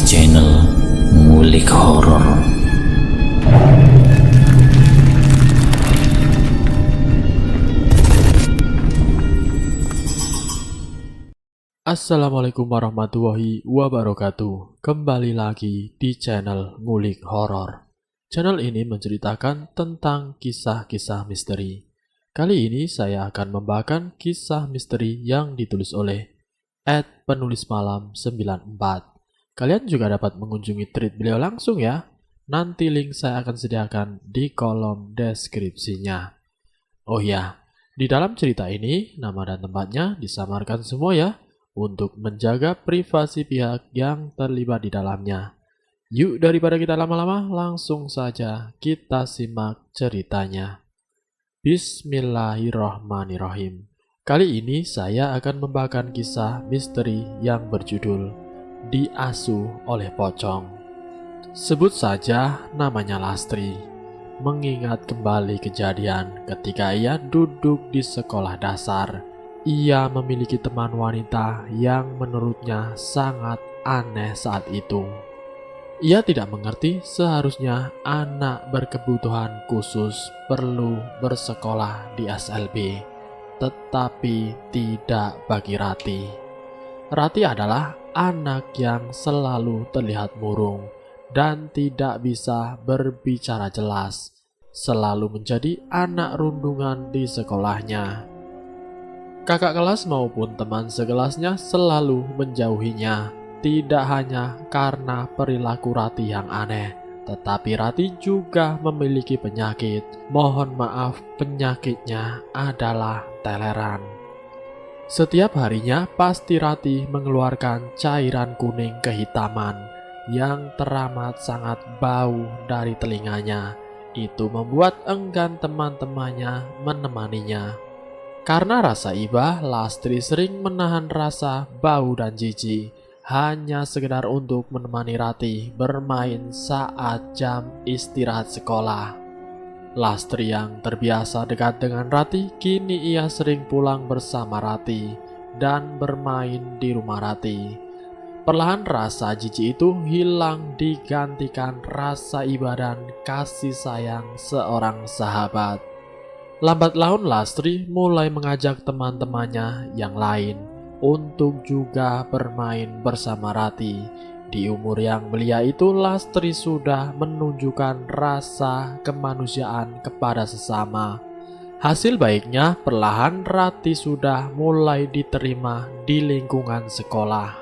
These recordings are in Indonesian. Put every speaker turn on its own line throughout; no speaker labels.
channel Ngulik Horor.
Assalamualaikum warahmatullahi wabarakatuh. Kembali lagi di channel Ngulik Horor. Channel ini menceritakan tentang kisah-kisah misteri. Kali ini saya akan membawakan kisah misteri yang ditulis oleh @penulismalam94. Kalian juga dapat mengunjungi tweet beliau langsung ya. Nanti link saya akan sediakan di kolom deskripsinya. Oh ya, di dalam cerita ini nama dan tempatnya disamarkan semua ya, untuk menjaga privasi pihak yang terlibat di dalamnya. Yuk, daripada kita lama-lama, langsung saja kita simak ceritanya. Bismillahirrahmanirrahim. Kali ini saya akan membawakan kisah misteri yang berjudul Diasuh oleh Pocong. Sebut saja namanya Lastri. Mengingat kembali kejadian ketika ia duduk di sekolah dasar. Ia memiliki teman wanita yang menurutnya sangat aneh saat itu. Ia tidak mengerti seharusnya anak berkebutuhan khusus perlu bersekolah di SLB, tetapi tidak bagi Rati. Rati adalah anak yang selalu terlihat murung dan tidak bisa berbicara jelas, selalu menjadi anak rundungan di sekolahnya. Kakak kelas maupun teman sekelasnya selalu menjauhinya, tidak hanya karena perilaku Rati yang aneh, tetapi Rati juga memiliki penyakit. Mohon maaf, penyakitnya adalah teleran. Setiap harinya pasti Rati mengeluarkan cairan kuning kehitaman yang teramat sangat bau dari telinganya. Itu membuat enggan teman-temannya menemaninya. Karena rasa iba, Lastri sering menahan rasa bau dan jijik, hanya sekedar untuk menemani Rati bermain saat jam istirahat sekolah. Lastri yang terbiasa dekat dengan Rati, kini ia sering pulang bersama Rati dan bermain di rumah Rati. Perlahan rasa jijik itu hilang digantikan rasa iba dan kasih sayang seorang sahabat. Lambat laun Lastri mulai mengajak teman-temannya yang lain untuk juga bermain bersama Rati. Di umur yang belia itu Lastri sudah menunjukkan rasa kemanusiaan kepada sesama. Hasil baiknya perlahan Rati sudah mulai diterima di lingkungan sekolah.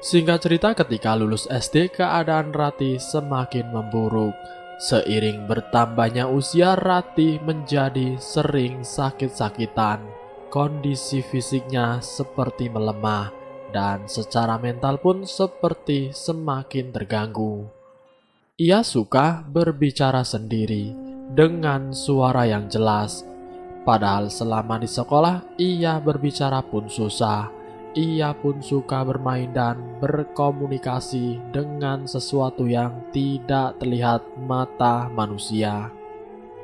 Singkat cerita, ketika lulus SD keadaan Rati semakin memburuk. Seiring bertambahnya usia, Rati menjadi sering sakit-sakitan. Kondisi fisiknya seperti melemah dan secara mental pun seperti semakin terganggu. Ia suka berbicara sendiri dengan suara yang jelas. Padahal selama di sekolah ia berbicara pun susah. Ia pun suka bermain dan berkomunikasi dengan sesuatu yang tidak terlihat mata manusia.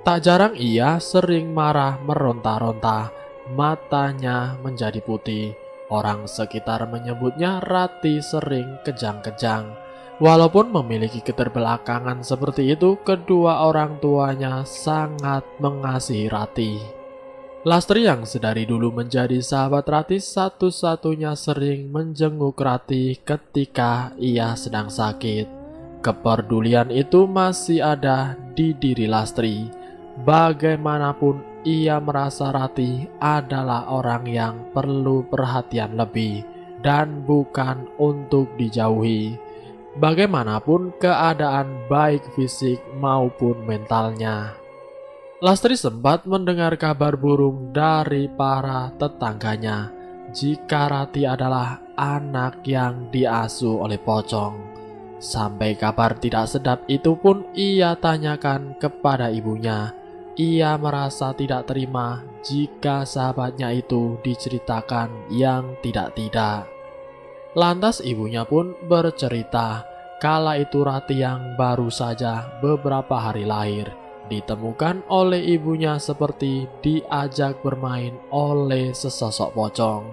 Tak jarang ia sering marah meronta-ronta, matanya menjadi putih. Orang sekitar menyebutnya Rati sering kejang-kejang. Walaupun memiliki keterbelakangan seperti itu, kedua orang tuanya sangat mengasihi Rati. Lastri yang sedari dulu menjadi sahabat Rati satu-satunya sering menjenguk Rati ketika ia sedang sakit. Kepedulian itu masih ada di diri Lastri. Bagaimanapun ia merasa Rati adalah orang yang perlu perhatian lebih dan bukan untuk dijauhi. Bagaimanapun keadaan baik fisik maupun mentalnya. Lastri sempat mendengar kabar burung dari para tetangganya jika Rati adalah anak yang diasuh oleh pocong. Sampai kabar tidak sedap itu pun ia tanyakan kepada ibunya. Ia merasa tidak terima jika sahabatnya itu diceritakan yang tidak-tidak. Lantas ibunya pun bercerita kala itu Rati yang baru saja beberapa hari lahir ditemukan oleh ibunya seperti diajak bermain oleh sesosok pocong.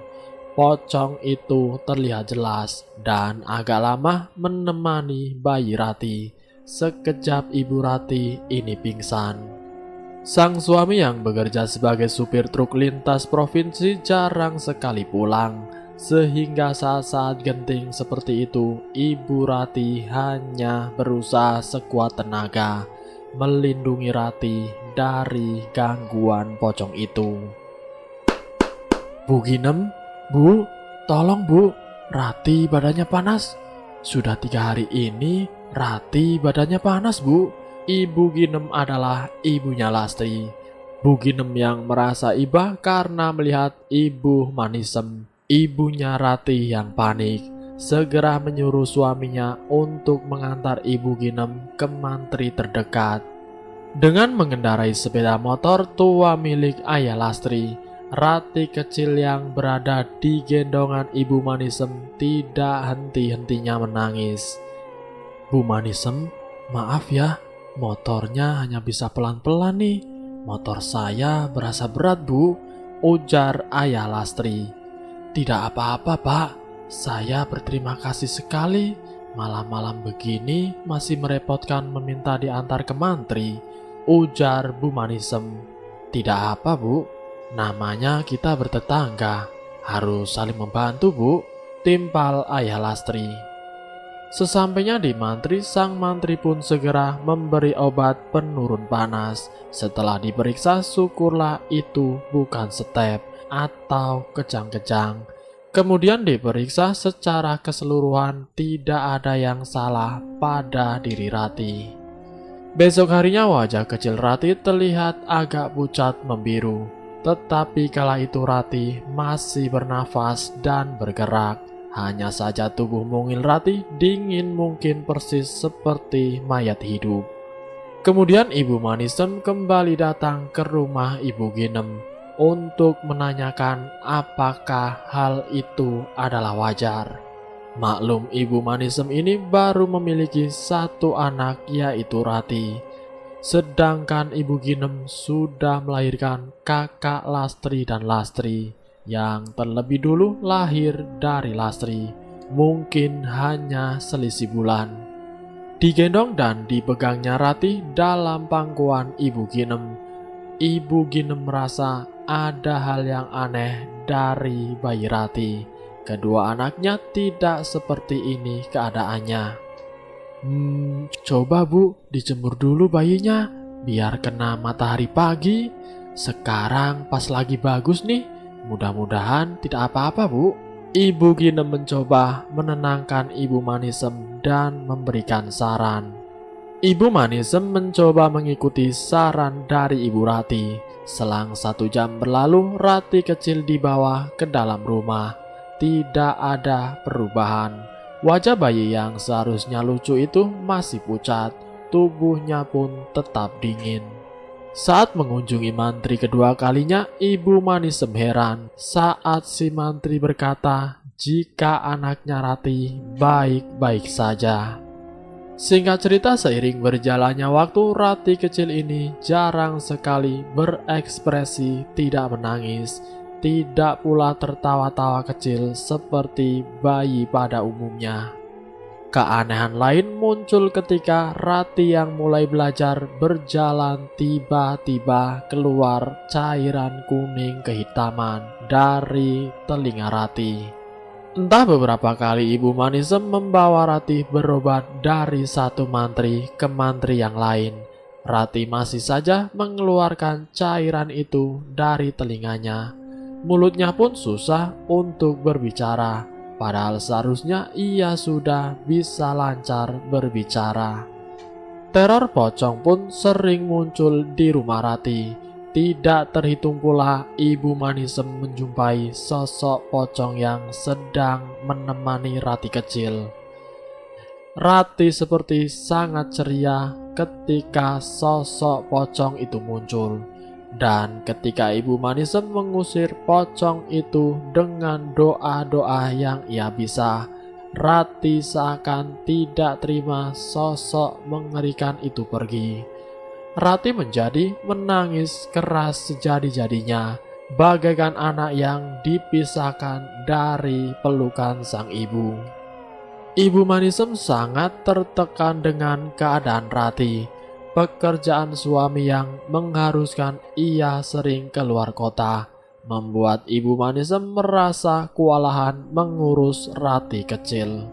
pocong itu terlihat jelas dan agak lama menemani bayi Rati. Sekejap ibu Rati ini pingsan. Sang suami yang bekerja sebagai supir truk lintas provinsi jarang sekali pulang, sehingga saat-saat genting seperti itu, ibu Rati hanya berusaha sekuat tenaga melindungi Rati dari gangguan pocong itu. Bu Ginem, Bu, tolong Bu, Rati badannya panas. Sudah 3 hari ini Rati badannya panas, Bu. Ibu Ginem adalah ibunya Lastri. Bu Ginem yang merasa iba karena melihat Ibu Manisem, ibunya Rati yang panik, segera menyuruh suaminya untuk mengantar Ibu Ginem ke mantri terdekat. Dengan mengendarai sepeda motor tua milik ayah Lastri, Rati kecil yang berada di gendongan Ibu Manisem tidak henti-hentinya menangis. Bu Manisem, maaf ya, motornya hanya bisa pelan-pelan nih. Motor saya berasa berat, Bu, ujar ayah Lastri. Tidak apa-apa, Pak. Saya berterima kasih sekali. Malam-malam begini masih merepotkan meminta diantar ke mantri, ujar Bu Manisem. Tidak apa, Bu. Namanya kita bertetangga. Harus saling membantu, Bu, timpal ayah Lastri. Sesampainya di mantri, sang mantri pun segera memberi obat penurun panas. Setelah diperiksa, syukurlah itu bukan step atau kejang-kejang. Kemudian diperiksa secara keseluruhan, tidak ada yang salah pada diri Rati. Besok harinya wajah kecil Rati terlihat agak pucat membiru. Tetapi kala itu Rati masih bernafas dan bergerak. Hanya saja tubuh mungil Rati dingin mungkin persis seperti mayat hidup. Kemudian Ibu Manisem kembali datang ke rumah Ibu Ginem untuk menanyakan apakah hal itu adalah wajar. Maklum Ibu Manisem ini baru memiliki 1 anak, yaitu Rati. Sedangkan Ibu Ginem sudah melahirkan kakak Lastri dan Lastri yang terlebih dulu lahir dari Lastri, mungkin hanya selisih bulan. Digendong dan dipegangnya Rati dalam pangkuan Ibu Ginem. Ibu Ginem merasa ada hal yang aneh dari bayi Rati. Kedua anaknya tidak seperti ini keadaannya. Coba Bu, dijemur dulu bayinya, biar kena matahari pagi. Sekarang pas lagi bagus nih, mudah-mudahan tidak apa-apa, Bu. Ibu Ginem mencoba menenangkan Ibu Manisem dan memberikan saran. Ibu Manisem mencoba mengikuti saran dari Ibu Rati. Selang 1 jam berlalu, Rati kecil dibawa ke dalam rumah. Tidak ada perubahan. Wajah bayi yang seharusnya lucu itu masih pucat, tubuhnya pun tetap dingin. Saat mengunjungi mantri kedua kalinya, Ibu Manisem heran saat si mantri berkata jika anaknya Rati baik-baik saja. Singkat cerita, seiring berjalannya waktu, Rati kecil ini jarang sekali berekspresi, tidak menangis, tidak pula tertawa-tawa kecil seperti bayi pada umumnya. Keanehan lain muncul ketika Rati yang mulai belajar berjalan tiba-tiba keluar cairan kuning kehitaman dari telinga Rati. Entah beberapa kali Ibu Manisem membawa Rati berobat dari satu mantri ke mantri yang lain. Rati masih saja mengeluarkan cairan itu dari telinganya. Mulutnya pun susah untuk berbicara, padahal seharusnya ia sudah bisa lancar berbicara. Teror pocong pun sering muncul di rumah Rati. Tidak terhitung pula Ibu Manisem menjumpai sosok pocong yang sedang menemani Rati kecil. Rati seperti sangat ceria ketika sosok pocong itu muncul. Dan ketika Ibu Manisem mengusir pocong itu dengan doa-doa yang ia bisa, Rati seakan tidak terima sosok mengerikan itu pergi. Rati menjadi menangis keras sejadi-jadinya bagaikan anak yang dipisahkan dari pelukan sang ibu. Ibu Manisem sangat tertekan dengan keadaan Rati. Pekerjaan suami yang mengharuskan ia sering keluar kota membuat Ibu Manisem merasa kewalahan mengurus Rati kecil.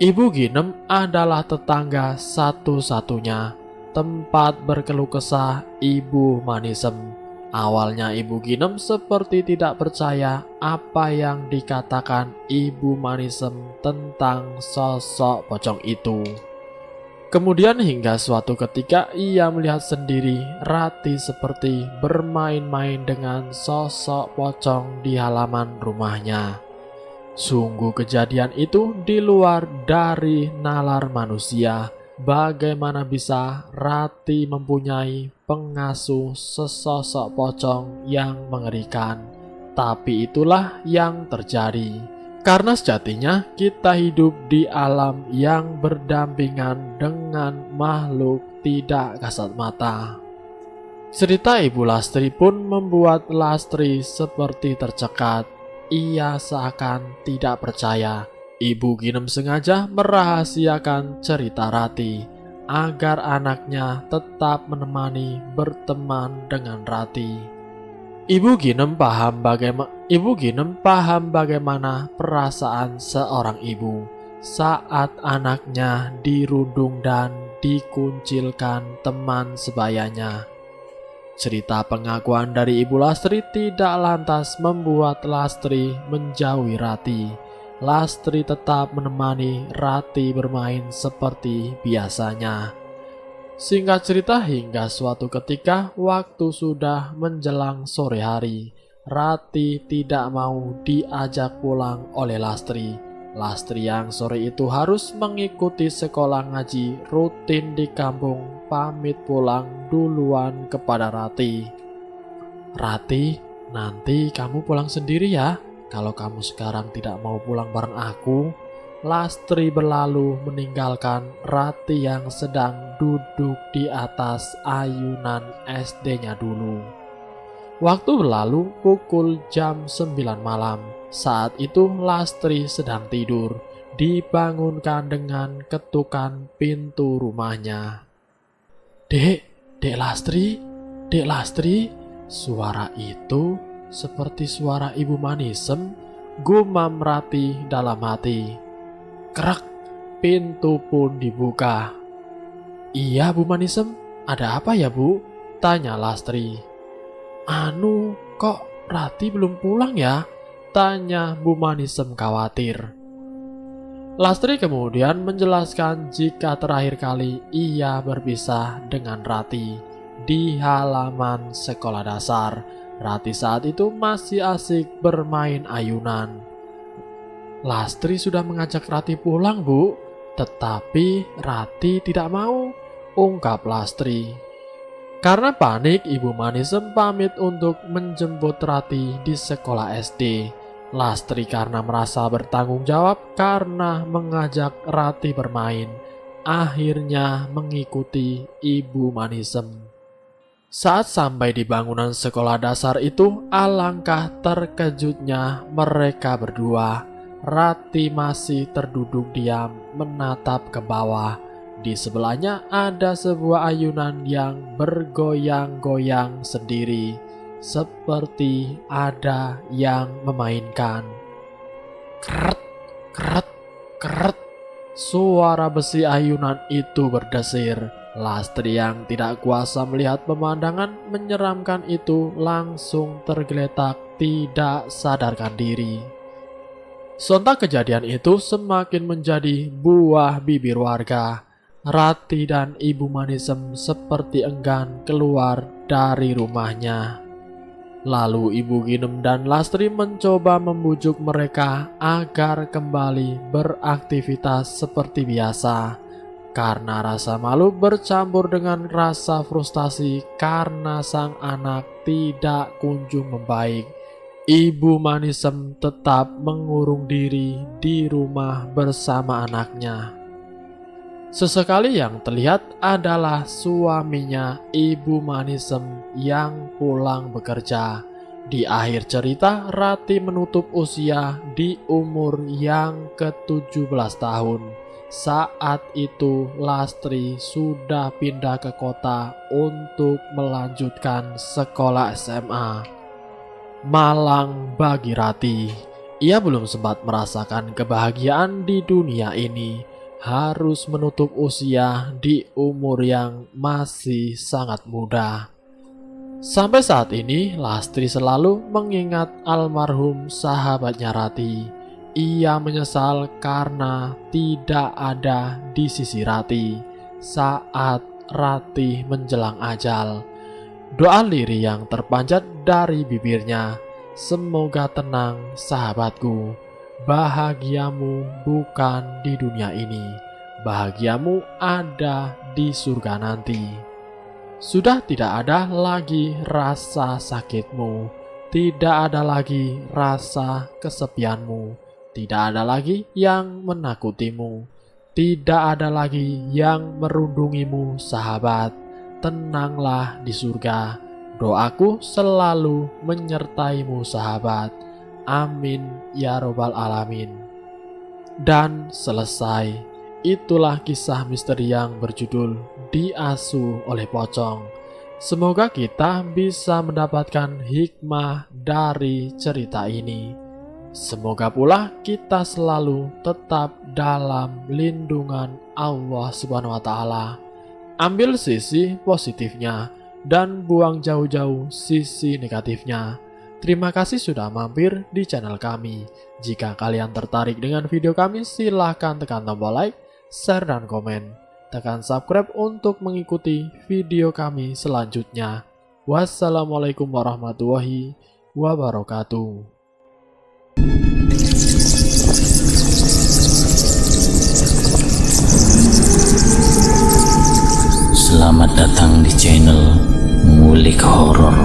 Ibu Ginem adalah tetangga satu-satunya tempat berkeluh kesah Ibu Manisem. Awalnya Ibu Ginem seperti tidak percaya apa yang dikatakan Ibu Manisem tentang sosok pocong itu. Kemudian hingga suatu ketika ia melihat sendiri Rati seperti bermain-main dengan sosok pocong di halaman rumahnya. Sungguh kejadian itu di luar dari nalar manusia. Bagaimana bisa Rati mempunyai pengasuh sesosok pocong yang mengerikan? Tapi itulah yang terjadi. Karena sejatinya kita hidup di alam yang berdampingan dengan makhluk tidak kasat mata. Cerita Ibu Lastri pun membuat Lastri seperti tercekat. Ia seakan tidak percaya. Ibu Ginem sengaja merahasiakan cerita Rati agar anaknya tetap menemani berteman dengan Rati. Ibu Ginem paham bagaimana perasaan seorang ibu saat anaknya dirundung dan dikuncilkan teman sebayanya. Cerita pengakuan dari Ibu Lastri tidak lantas membuat Lastri menjauhi Rati. Lastri tetap menemani Rati bermain seperti biasanya. Singkat cerita, hingga suatu ketika waktu sudah menjelang sore hari, Rati tidak mau diajak pulang oleh Lastri. Lastri yang sore itu harus mengikuti sekolah ngaji rutin di kampung pamit pulang duluan kepada Rati. "Rati, nanti kamu pulang sendiri ya. Kalau kamu sekarang tidak mau pulang bareng aku." Lastri berlalu meninggalkan Rati yang sedang duduk di atas ayunan SD-nya dulu. Waktu berlalu pukul jam 9 malam. Saat itu Lastri sedang tidur, dibangunkan dengan ketukan pintu rumahnya. Dek Lastri, Dek Lastri." Suara itu seperti suara Ibu Manisem, gumam Rati dalam hati. Kerak, pintu pun dibuka. "Iya, Bu Manisem, ada apa ya, Bu?" tanya Lastri. Kok Rati belum pulang ya?" tanya Bu Manisem khawatir. Lastri kemudian menjelaskan jika terakhir kali ia berpisah dengan Rati di halaman sekolah dasar. Rati saat itu masih asik bermain ayunan. "Lastri sudah mengajak Rati pulang, Bu, tetapi Rati tidak mau," ungkap Lastri. Karena panik, Ibu Manisem pamit untuk menjemput Rati di sekolah SD. Lastri karena merasa bertanggung jawab karena mengajak Rati bermain, akhirnya mengikuti Ibu Manisem. Saat sampai di bangunan sekolah dasar itu, alangkah terkejutnya mereka berdua. Rati masih terduduk diam menatap ke bawah. Di sebelahnya ada sebuah ayunan yang bergoyang-goyang sendiri, seperti ada yang memainkan. Keret, keret, keret. Suara besi ayunan itu berdesir. Lastri yang tidak kuasa melihat pemandangan menyeramkan itu langsung tergeletak tidak sadarkan diri. Sontak kejadian itu semakin menjadi buah bibir warga. Rati dan Ibu Manisem seperti enggan keluar dari rumahnya. Lalu Ibu Ginem dan Lastri mencoba membujuk mereka agar kembali beraktivitas seperti biasa. Karena rasa malu bercampur dengan rasa frustasi karena sang anak tidak kunjung membaik, Ibu Manisem tetap mengurung diri di rumah bersama anaknya. Sesekali yang terlihat adalah suaminya Ibu Manisem yang pulang bekerja. Di akhir cerita, Rati menutup usia di umur yang ke-17 tahun. Saat itu Lastri sudah pindah ke kota untuk melanjutkan sekolah SMA. Malang bagi Rati. Ia belum sempat merasakan kebahagiaan di dunia ini, harus menutup usia di umur yang masih sangat muda. Sampai saat ini, Lastri selalu mengingat almarhum sahabatnya Rati. Ia menyesal karena tidak ada di sisi Rati saat Rati menjelang ajal. Doa lirih yang terpanjat dari bibirnya, "Semoga tenang sahabatku, bahagiamu bukan di dunia ini, bahagiamu ada di surga nanti." Sudah tidak ada lagi rasa sakitmu, tidak ada lagi rasa kesepianmu, tidak ada lagi yang menakutimu, tidak ada lagi yang merundungimu sahabat. Tenanglah di surga, doaku selalu menyertaimu sahabat. Amin ya robbal alamin. Dan selesai. Itulah kisah misteri yang berjudul Diasuh oleh Pocong. Semoga kita bisa mendapatkan hikmah dari cerita ini. Semoga pula kita selalu tetap dalam lindungan Allah Subhanahu wa Ta'ala. Ambil sisi positifnya dan buang jauh-jauh sisi negatifnya. Terima kasih sudah mampir di channel kami. Jika kalian tertarik dengan video kami, silahkan tekan tombol like, share dan komen. Tekan subscribe untuk mengikuti video kami selanjutnya. Wassalamualaikum warahmatullahi wabarakatuh.
Selamat datang di channel Ngulik Horor.